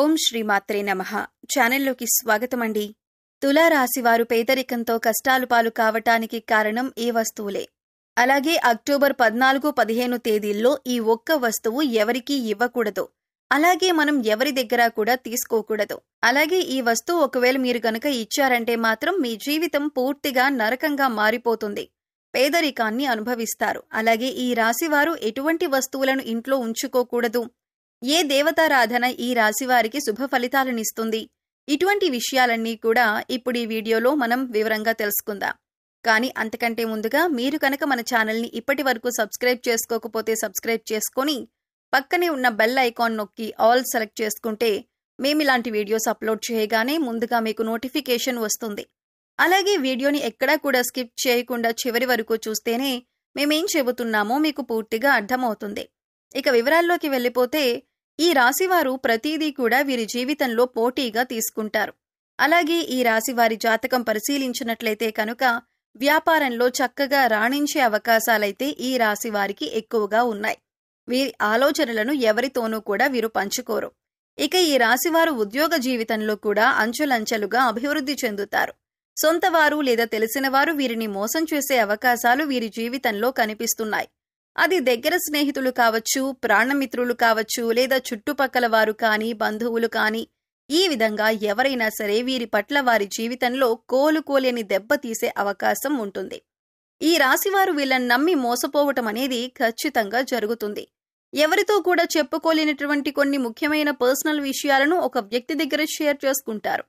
ఓం శ్రీమాత్రే నమః. ఛానల్లోకి స్వాగతమండి. తులారాశివారు పేదరికంతో కష్టాలు పాలు కావటానికి కారణం ఈ వస్తువులే. అలాగే అక్టోబర్ 14-15 తేదీల్లో ఈ ఒక్క వస్తువు ఎవరికీ ఇవ్వకూడదు. అలాగే మనం ఎవరి దగ్గర కూడా తీసుకోకూడదు. అలాగే ఈ వస్తువు ఒకవేళ మీరు గనక ఇచ్చారంటే మాత్రం మీ జీవితం పూర్తిగా నరకంగా మారిపోతుంది. పేదరికాన్ని అనుభవిస్తారు. అలాగే ఈ రాశివారు ఎటువంటి వస్తువులను ఇంట్లో ఉంచుకోకూడదు. ఏ దేవతారాధన ఈ రాశివారికి శుభ ఫలితాలనిస్తుంది? ఇటువంటి విషయాలన్నీ కూడా ఇప్పుడు ఈ వీడియోలో మనం వివరంగా తెలుసుకుందాం. కానీ అంతకంటే ముందుగా మీరు కనుక మన ఛానల్ని ఇప్పటి వరకు సబ్స్క్రైబ్ చేసుకోకపోతే సబ్స్క్రైబ్ చేసుకొని పక్కనే ఉన్న బెల్ ఐకాన్ నొక్కి ఆల్ సెలెక్ట్ చేసుకుంటే మేమిలాంటి వీడియోస్ అప్లోడ్ చేయగానే ముందుగా మీకు నోటిఫికేషన్ వస్తుంది. అలాగే వీడియోని ఎక్కడా కూడా స్కిప్ చేయకుండా చివరి వరకు చూస్తేనే మేమేం చెబుతున్నామో మీకు పూర్తిగా అర్థమవుతుంది. ఇక వివరాల్లోకి వెళ్ళిపోతే ఈ రాశివారు ప్రతిదీ కూడా వీరి జీవితంలో పోటీగా తీసుకుంటారు. అలాగే ఈ రాశివారి జాతకం పరిశీలించినట్లయితే కనుక వ్యాపారంలో చక్కగా రాణించే అవకాశాలైతే ఈ రాశివారికి ఎక్కువగా ఉన్నాయి. వీరి ఆలోచనలను ఎవరితోనూ కూడా వీరు పంచుకోరు. ఇక ఈ రాశివారు ఉద్యోగ జీవితంలో కూడా అంచెలంచెలుగా అభివృద్ధి చెందుతారు. సొంతవారు లేదా తెలిసినవారు వీరిని మోసం చేసే అవకాశాలు వీరి జీవితంలో కనిపిస్తున్నాయి. అది దగ్గర స్నేహితులు కావచ్చు, ప్రాణమిత్రులు కావచ్చు, లేదా చుట్టుపక్కల వారు కానీ, బంధువులు కానీ, ఈ విధంగా ఎవరైనా సరే వీరి పట్ల వారి జీవితంలో కోలుకోలేని దెబ్బ తీసే అవకాశం ఉంటుంది. ఈ రాశివారు వీళ్ళని నమ్మి మోసపోవటం అనేది ఖచ్చితంగా జరుగుతుంది. ఎవరితో కూడా చెప్పుకోలేనటువంటి కొన్ని ముఖ్యమైన పర్సనల్ విషయాలను ఒక వ్యక్తి దగ్గర షేర్ చేసుకుంటారు.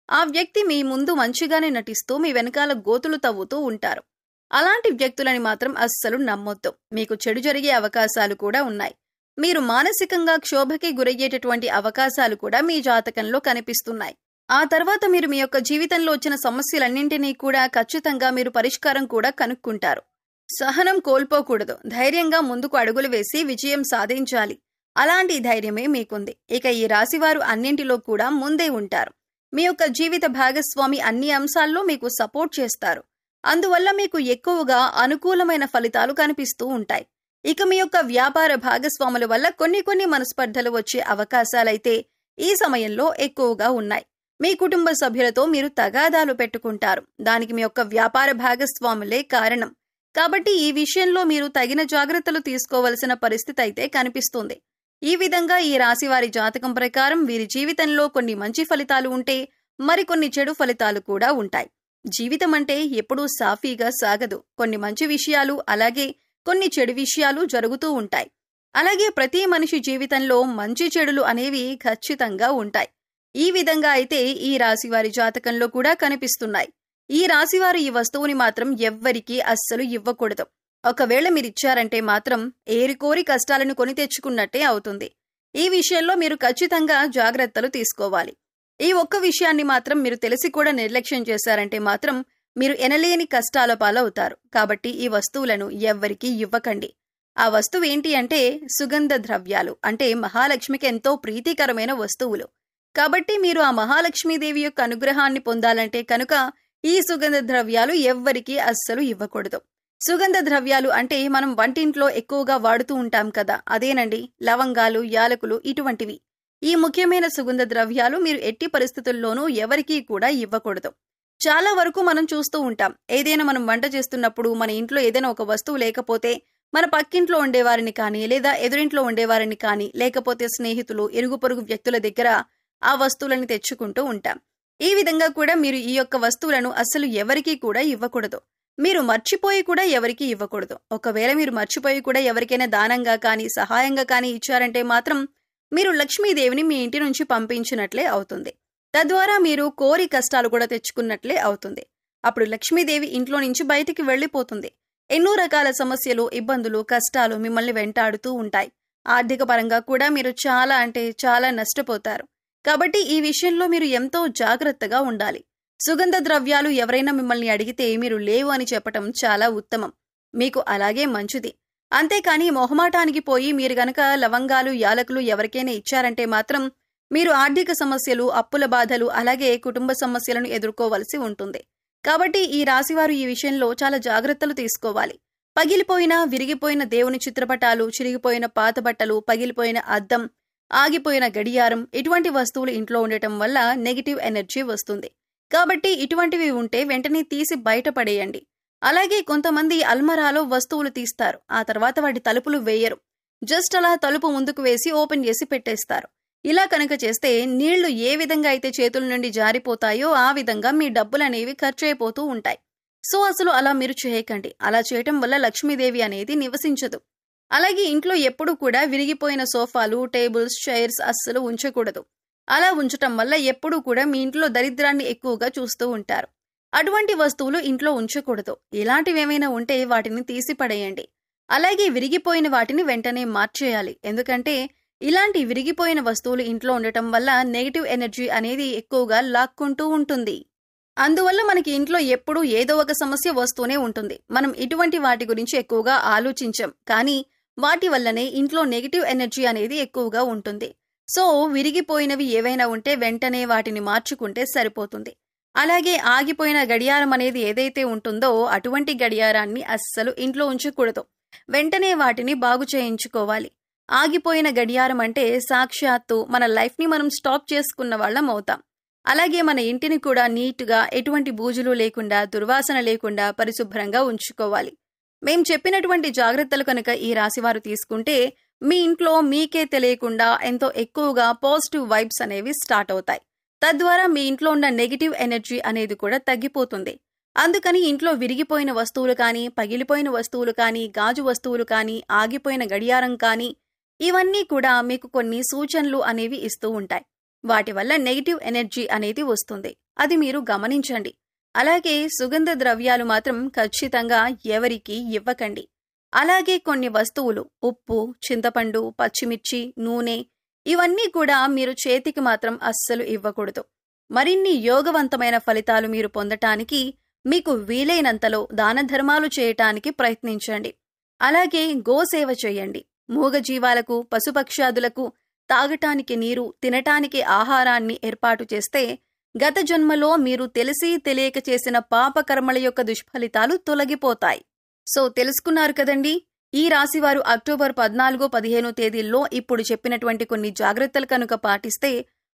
ఆ వ్యక్తి మీ ముందు మంచిగానే నటిస్తూ మీ వెనకాల గోతులు తవ్వుతూ ఉంటారు. అలాంటి వ్యక్తులని మాత్రం అస్సలు నమ్మొద్దు. మీకు చెడు జరిగే అవకాశాలు కూడా ఉన్నాయి. మీరు మానసికంగా క్షోభకి గురయ్యేటటువంటి అవకాశాలు కూడా మీ జాతకంలో కనిపిస్తున్నాయి. ఆ తర్వాత మీరు మీ యొక్క జీవితంలో వచ్చిన సమస్యలన్నింటినీ కూడా ఖచ్చితంగా మీరు పరిష్కారం కూడా కనుక్కుంటారు. సహనం కోల్పోకూడదు. ధైర్యంగా ముందుకు అడుగులు వేసి విజయం సాధించాలి. అలాంటి ధైర్యమే మీకుంది. ఇక ఈ రాశివారు అన్నింటిలో కూడా ముందే ఉంటారు. మీ యొక్క జీవిత భాగస్వామి అన్ని అంశాల్లో మీకు సపోర్ట్ చేస్తారు. అందువల్ల మీకు ఎక్కువగా అనుకూలమైన ఫలితాలు కనిపిస్తూ ఉంటాయి. ఇక మీ యొక్క వ్యాపార భాగస్వాముల వల్ల కొన్ని మనస్పర్ధలు వచ్చే అవకాశాలైతే ఈ సమయంలో ఎక్కువగా ఉన్నాయి. మీ కుటుంబ సభ్యులతో మీరు తగాదాలు పెట్టుకుంటారు. దానికి మీ యొక్క వ్యాపార భాగస్వాములే కారణం. కాబట్టి ఈ విషయంలో మీరు తగిన జాగ్రత్తలు తీసుకోవలసిన పరిస్థితి అయితే కనిపిస్తుంది. ఈ విధంగా ఈ రాశివారి జాతకం ప్రకారం వీరి జీవితంలో కొన్ని మంచి ఫలితాలు ఉంటే మరికొన్ని చెడు ఫలితాలు కూడా ఉంటాయి. జీవితం అంటే ఎప్పుడూ సాఫీగా సాగదు. కొన్ని మంచి విషయాలు అలాగే కొన్ని చెడు విషయాలు జరుగుతూ ఉంటాయి. అలాగే ప్రతి మనిషి జీవితంలో మంచి చెడులు అనేవి ఖచ్చితంగా ఉంటాయి. ఈ విధంగా అయితే ఈ రాశివారి జాతకంలో కూడా కనిపిస్తున్నాయి. ఈ రాశివారు ఈ వస్తువుని మాత్రం ఎవ్వరికీ అస్సలు ఇవ్వకూడదు. ఒకవేళ మీరిచ్చారంటే మాత్రం ఏరికోరి కష్టాలను కొని తెచ్చుకున్నట్టే అవుతుంది. ఈ విషయంలో మీరు ఖచ్చితంగా జాగ్రత్తలు తీసుకోవాలి. ఈ ఒక్క విషయాన్ని మాత్రం మీరు తెలిసి కూడా నిర్లక్ష్యం చేశారంటే మాత్రం మీరు ఎనలేని కష్టాల పాలవుతారు. కాబట్టి ఈ వస్తువులను ఎవ్వరికీ ఇవ్వకండి. ఆ వస్తువు ఏంటి అంటే సుగంధ ద్రవ్యాలు. అంటే మహాలక్ష్మికి ఎంతో ప్రీతికరమైన వస్తువులు. కాబట్టి మీరు ఆ మహాలక్ష్మీదేవి యొక్క అనుగ్రహాన్ని పొందాలంటే కనుక ఈ సుగంధ ద్రవ్యాలు ఎవ్వరికీ అస్సలు ఇవ్వకూడదు. సుగంధ ద్రవ్యాలు అంటే మనం వంటింట్లో ఎక్కువగా వాడుతూ ఉంటాం కదా, అదేనండి లవంగాలు, యాలకులు ఇటువంటివి. ఈ ముఖ్యమైన సుగంధ ద్రవ్యాలు మీరు ఎట్టి పరిస్థితుల్లోనూ ఎవరికీ కూడా ఇవ్వకూడదు. చాలా వరకు మనం చూస్తూ ఉంటాం. ఏదైనా మనం వంట చేస్తున్నప్పుడు మన ఇంట్లో ఏదైనా ఒక వస్తువు లేకపోతే మన పక్కింట్లో ఉండేవారిని కానీ, లేదా ఎదురింట్లో ఉండేవారిని కానీ, లేకపోతే స్నేహితులు, ఇరుగు పొరుగు వ్యక్తుల దగ్గర ఆ వస్తువులను తెచ్చుకుంటూ ఉంటాం. ఈ విధంగా కూడా మీరు ఈ యొక్క వస్తువులను అస్సలు ఎవరికీ కూడా ఇవ్వకూడదు. మీరు మర్చిపోయి కూడా ఎవరికీ ఇవ్వకూడదు. ఒకవేళ మీరు మర్చిపోయి కూడా ఎవరికైనా దానంగా కానీ, సహాయంగా కానీ ఇచ్చారంటే మాత్రం మీరు లక్ష్మీదేవిని మీ ఇంటి నుంచి పంపించినట్లే అవుతుంది. తద్వారా మీరు కోరి కష్టాలు కూడా తెచ్చుకున్నట్లే అవుతుంది. అప్పుడు లక్ష్మీదేవి ఇంట్లో నుంచి బయటికి వెళ్లిపోతుంది. ఎన్నో రకాల సమస్యలు, ఇబ్బందులు, కష్టాలు మిమ్మల్ని వెంటాడుతూ ఉంటాయి. ఆర్థిక పరంగా కూడా మీరు చాలా నష్టపోతారు. కాబట్టి ఈ విషయంలో మీరు ఎంతో జాగ్రత్తగా ఉండాలి. సుగంధ ద్రవ్యాలు ఎవరైనా మిమ్మల్ని అడిగితే మీరు లేవు అని చెప్పటం చాలా ఉత్తమం. మీకు అలాగే మంచిది. అంతేకాని మొహమాటానికి పోయి మీరు గనక లవంగాలు, యాలకులు ఎవరికైనా ఇచ్చారంటే మాత్రం మీరు ఆర్థిక సమస్యలు, అప్పుల బాధలు అలాగే కుటుంబ సమస్యలను ఎదుర్కోవలసి ఉంటుంది. కాబట్టి ఈ రాశివారు ఈ విషయంలో చాలా జాగ్రత్తలు తీసుకోవాలి. పగిలిపోయిన, విరిగిపోయిన దేవుని చిత్రపటాలు, చిరిగిపోయిన పాత బట్టలు, పగిలిపోయిన అద్దం, ఆగిపోయిన గడియారం ఇటువంటి వస్తువులు ఇంట్లో ఉండటం వల్ల నెగిటివ్ ఎనర్జీ వస్తుంది. కాబట్టి ఇటువంటివి ఉంటే వెంటనే తీసి బయటపడేయండి. అలాగే కొంతమంది అల్మరాలో వస్తువులు తీస్తారు, ఆ తర్వాత వాటి తలుపులు వేయరు. జస్ట్ అలా తలుపు ముందుకు వేసి ఓపెన్ చేసి పెట్టేస్తారు. ఇలా కనుక చేస్తే నీళ్లు ఏ విధంగా అయితే చేతుల నుండి జారిపోతాయో ఆ విధంగా మీ డబ్బులనేవి ఖర్చయిపోతూ ఉంటాయి. సో అసలు అలా మీరు చేయకండి. అలా చేయటం వల్ల లక్ష్మీదేవి అనేది నివసించదు. అలాగే ఇంట్లో ఎప్పుడూ కూడా విరిగిపోయిన సోఫాలు, టేబుల్స్, చైర్స్ అస్సలు ఉంచకూడదు. అలా ఉంచటం వల్ల ఎప్పుడూ కూడా మీ ఇంట్లో దరిద్రాన్ని ఎక్కువగా చూస్తూ ఉంటారు. అటువంటి వస్తువులు ఇంట్లో ఉంచకూడదు. ఇలాంటివేమైనా ఉంటే వాటిని తీసి పడేయండి. అలాగే విరిగిపోయిన వాటిని వెంటనే మార్చేయాలి. ఎందుకంటే ఇలాంటి విరిగిపోయిన వస్తువులు ఇంట్లో ఉండటం వల్ల నెగిటివ్ ఎనర్జీ అనేది ఎక్కువగా లాక్కుంటూ ఉంటుంది. అందువల్ల మనకి ఇంట్లో ఎప్పుడూ ఏదో ఒక సమస్య వస్తూనే ఉంటుంది. మనం ఇటువంటి వాటి గురించి ఎక్కువగా ఆలోచించం, కానీ వాటి వల్లనే ఇంట్లో నెగిటివ్ ఎనర్జీ అనేది ఎక్కువగా ఉంటుంది. సో విరిగిపోయినవి ఏవైనా ఉంటే వెంటనే వాటిని మార్చుకుంటే సరిపోతుంది. అలాగే ఆగిపోయిన గడియారం అనేది ఏదైతే ఉంటుందో అటువంటి గడియారాన్ని అస్సలు ఇంట్లో ఉంచకూడదు. వెంటనే వాటిని బాగు చేయించుకోవాలి. ఆగిపోయిన గడియారం అంటే సాక్షాత్తు మన లైఫ్ని మనం స్టాప్ చేసుకున్న వాళ్ళం అవుతాం. అలాగే మన ఇంటిని కూడా నీట్గా, ఎటువంటి బూజులు లేకుండా, దుర్వాసన లేకుండా పరిశుభ్రంగా ఉంచుకోవాలి. మేం చెప్పినటువంటి జాగ్రత్తలు కనుక ఈ రాశివారు తీసుకుంటే మీ ఇంట్లో మీకే తెలియకుండా ఎంతో ఎక్కువగా పాజిటివ్ వైబ్స్ అనేవి స్టార్ట్ అవుతాయి. తద్వారా మీ ఇంట్లో ఉన్న నెగిటివ్ ఎనర్జీ అనేది కూడా తగ్గిపోతుంది. అందుకని ఇంట్లో విరిగిపోయిన వస్తువులు కానీ, పగిలిపోయిన వస్తువులు కానీ, గాజు వస్తువులు కానీ, ఆగిపోయిన గడియారం కానీ ఇవన్నీ కూడా మీకు కొన్ని సూచనలు అనేవి ఇస్తూ ఉంటాయి. వాటి వల్ల నెగిటివ్ ఎనర్జీ అనేది వస్తుంది. అది మీరు గమనించండి. అలాగే సుగంధ ద్రవ్యాలు మాత్రం ఖచ్చితంగా ఎవరికీ ఇవ్వకండి. అలాగే కొన్ని వస్తువులు ఉప్పు, చింతపండు, పచ్చిమిర్చి, నూనె ఇవన్నీ కూడా మీరు చేతికి మాత్రం అస్సలు ఇవ్వకూడదు. మరిన్ని యోగవంతమైన ఫలితాలు మీరు పొందటానికి మీకు వీలైనంతలో దాన ధర్మాలు చేయటానికి ప్రయత్నించండి. అలాగే గోసేవ చేయండి. మూగజీవాలకు, పశుపక్ష్యాదులకు తాగటానికి నీరు, తినటానికి ఆహారాన్ని ఏర్పాటు చేస్తే గత జన్మలో మీరు తెలిసి తెలియక చేసిన పాపకర్మల యొక్క దుష్ఫలితాలు తొలగిపోతాయి. సో తెలుసుకున్నారు కదండి. ఈ రాశివారు అక్టోబర్ 14-15 తేదీల్లో ఇప్పుడు చెప్పినటువంటి కొన్ని జాగ్రత్తలు కనుక పాటిస్తే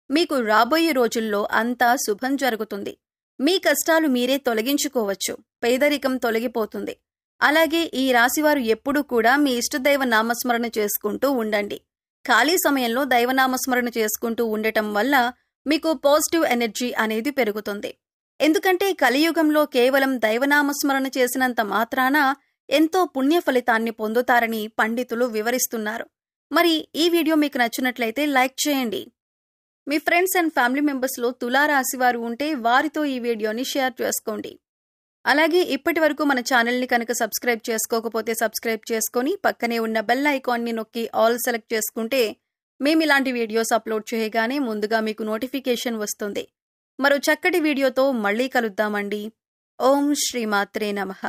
మీకు రాబోయే రోజుల్లో అంతా శుభం జరుగుతుంది. మీ కష్టాలు మీరే తొలగించుకోవచ్చు. పేదరికం తొలగిపోతుంది. అలాగే ఈ రాశివారు ఎప్పుడూ కూడా మీ ఇష్టదైవ నామస్మరణ చేసుకుంటూ ఉండండి. ఖాళీ సమయంలో దైవనామస్మరణ చేసుకుంటూ ఉండటం వల్ల మీకు పాజిటివ్ ఎనర్జీ అనేది పెరుగుతుంది. ఎందుకంటే కలియుగంలో కేవలం దైవనామస్మరణ చేసినంత మాత్రాన ఎంతో పుణ్య ఫలితాన్ని పొందుతారని పండితులు వివరిస్తున్నారు. మరి ఈ వీడియో మీకు నచ్చినట్లయితే లైక్ చేయండి. మీ ఫ్రెండ్స్ అండ్ ఫ్యామిలీ మెంబర్స్లో తులారాశివారు ఉంటే వారితో ఈ వీడియోని షేర్ చేసుకోండి. అలాగే ఇప్పటి వరకు మన ఛానల్ని కనుక సబ్స్క్రైబ్ చేసుకోకపోతే సబ్స్క్రైబ్ చేసుకొని పక్కనే ఉన్న బెల్ ఐకాన్ని నొక్కి ఆల్ సెలెక్ట్ చేసుకుంటే మేము ఇలాంటి వీడియోస్ అప్లోడ్ చేయగానే ముందుగా మీకు నోటిఫికేషన్ వస్తుంది. మరో చక్కటి వీడియోతో మళ్ళీ కలుద్దామండి. ఓం శ్రీమాత్రే నమః.